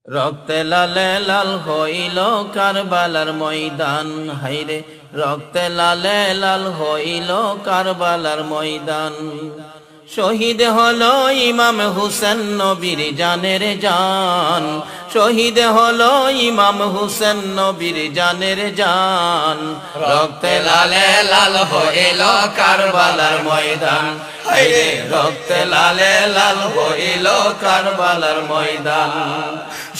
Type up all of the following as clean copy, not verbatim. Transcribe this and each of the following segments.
রক্তে লালে লাল হইল কারবালার ময়দান, হাইরে রক্তে লালে লাল হইল কারবালার ময়দান। শহীদ হলো ইমাম হুসেন নবীর জানের জান, শহীদ হলো ইমাম হুসেন নবীর জানের জান। রক্তে লালে লাল হইল কারবালার ময়দান, হায়রে রক্তে লালে লাল হইল কারবালার ময়দান।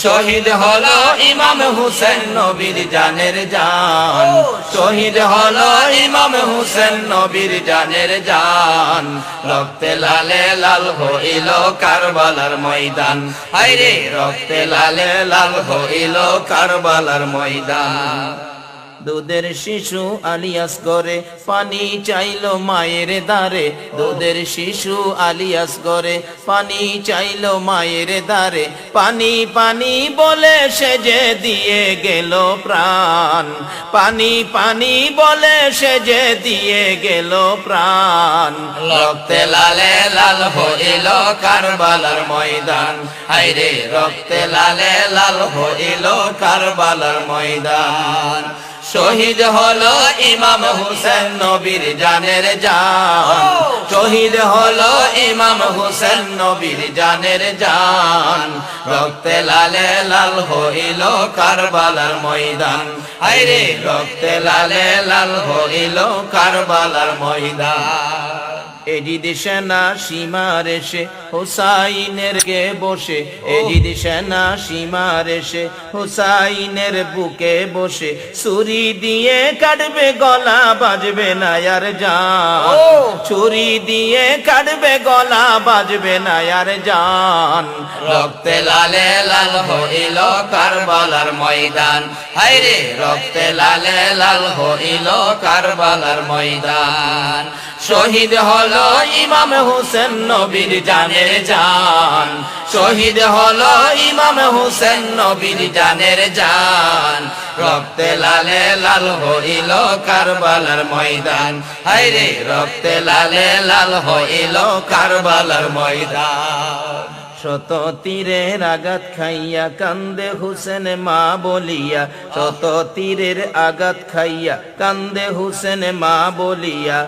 শহীদ হলো ইমাম হুসেন নবীর জানের জান, শহীদ হলো ইমাম হুসেন নবীর জানের জান। রক্তে লালে লাল হইল কারবালার ময়দান, হায়রে রক্তে লালে লাল হইল কারবালার ময়দান। দুধের শিশু আলিয়াস করে পানি চাইলো মায়ের দারে, দুধের শিশু আলিয়াস করে পানি চাইলো মায়ের দারে। পানি পানি বলে সে যে দিয়ে গেল প্রাণ, পানি পানি বলে সে যে দিয়ে গেল প্রাণ। রক্তে লালে লাল হইল কারবালার ময়দান, হায়রে রক্তে লালে লাল হইল কারবালার ময়দান। শহীদ হলো ইমাম হুসেন নবীর জানের জান, শহীদ হলো ইমাম হুসেন নবীর জানের জান। রক্তে লালে লাল হইল কারবালার ময়দান, হায়রে রক্তে লালে লাল হইল কারবালার ময়দান। এজিদ সেনা সীমার এসে হুসাইনের কে বসে, এজিদ সেনা সীমার এসে হুসাইনের বুকে বসে। ছুরি দিয়ে কাটবে গলা বাজবে না আর জান, ছুরি দিয়ে কাটবে গলা বাজবে না আর জান। রক্তে লালে লাল হইল কারবালার ময়দান, হায়রে রক্তে লালে লাল হইল কারবালার ময়দান। শহীদ হলো ইমাম হুসেন নবীর জানের জান, শহীদ হলো ইমাম হুসেন নবীর জানের জান। রক্তে লালে লাল হইল কারবালার ময়দান, হায়রে রক্তে লালে লাল হইল কারবালার ময়দান। শত তীরের আঘাত খাইয়া কান্দে হুসেন মা বলিয়া, শত তীরের আঘাত খাইয়া কান্দে হুসেন মা বলিয়া।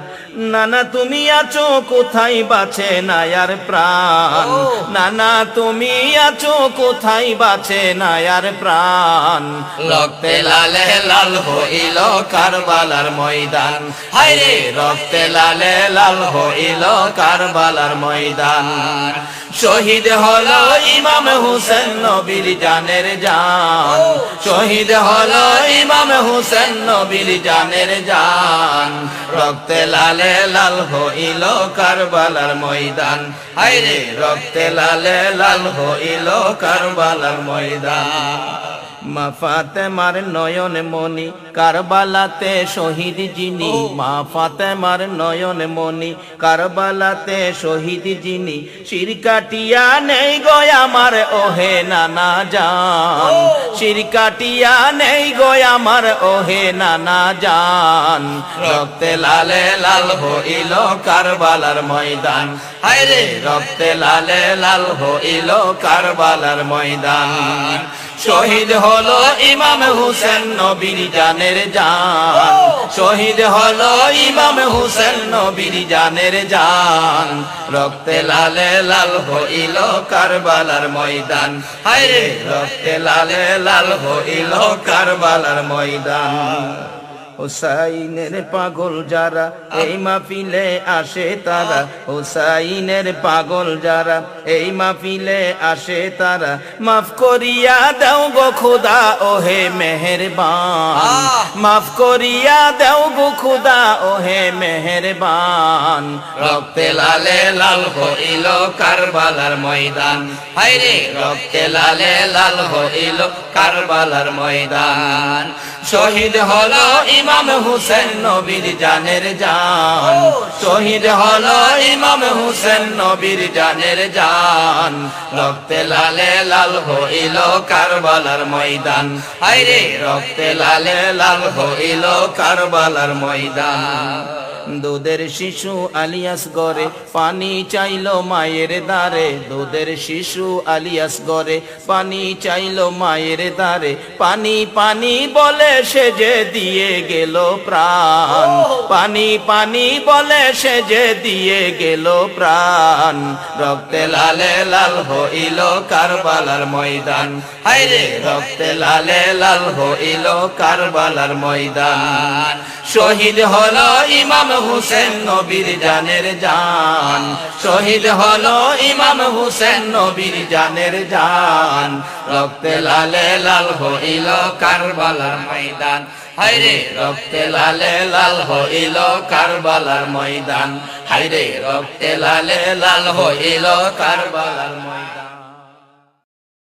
নানা তুমি আছো কোথায় বাঁচে না আর প্রাণ, নানা তুমি আছো কোথায় বাঁচে না আর প্রাণ। রক্তে লালে লাল হইল কারবালার ময়দান, হায়রে রক্তে লালে লাল হইল কারবালার ময়দান। শহীদ হলো ইমাম হুসেন নবীর জানের জান, শহীদ হলো ইমাম হুসেন নবীর জানের জান। রক্তে লালে লাল হইল কারবালার ময়দান, হায়রে রক্তে লালে লাল হইল কারবালার ময়দান। মা ফাতেমার নয়ন মনি কারবালাতে শহীদ যিনি, মা ফাতেমার নয়ন মনি কারবালাতে শহীদ যিনি। শির কাটিয়া নেই গো আমার ওহে নানা জান, শির কাটিয়া নেই গো আমার ওহে নানা জান। রক্তে লালে লাল হইল কারবালার ময়দান, হায়রে রক্তে লালে লাল হইল কারবালার ময়দান। শহীদ হলো ইমাম হুসেন নবীর জানের জান, শহীদ হলো ইমাম হুসেন নবীর জানের জান। রক্তে লালে লাল হইল কারবালার ময়দান, হায়রে রক্তে লালে লাল হইল কারবালার ময়দান। হুসাইনের পাগল যারা এই মাহফিলে আসে তারা, হুসাইনের পাগল যারা এই মাহফিলে আসে তারা। মাফ করিয়া দাও গো খোদা ওহে মেহেরবান, মাফ করিয়া দাও গো খোদা ওহে মেহেরবান। রক্তে লালে লাল হইল কারবালার ময়দান, হায়রে রক্তে লালে লাল হইল কারবালার ময়দান। শহীদ হলো ইমাম হুসেন নবীর জানের জান, শহীদ হলো ইমাম হুসেন নবীর জানের জান। রক্তে লালে লাল হইল কারবালার ময়দান, হায়রে রক্তে লালে লাল হইল কারবালার ময়দান। দুধের শিশু আলিয়াস গরে পানি চাইলো মায়ের দ্বারে, দুধের শিশু আলিয়াস গরে পানি চাইলো মায়ের দ্বারে, পানি পানি বলে সে যে দিয়ে গেল প্রাণ, পানি পানি বলে সে যে দিয়ে গেল প্রাণ। রক্তে লালে লাল হইল কারবালার ময়দান, হায়রে রক্তে লালে লাল হইল কারবালার ময়দান। শহীদ হলো ইমাম হুসেন নবীর জানের জান, শহীদ হলো ইমাম হুসেন নবীর জানের জান। রক্তে লালে লাল হইল কারবালার ময়দান, হায়রে রক্তে লালে লাল হইল কারবালার ময়দান, হায়রে রক্তে লালে লাল হইল কারবালার ময়দান।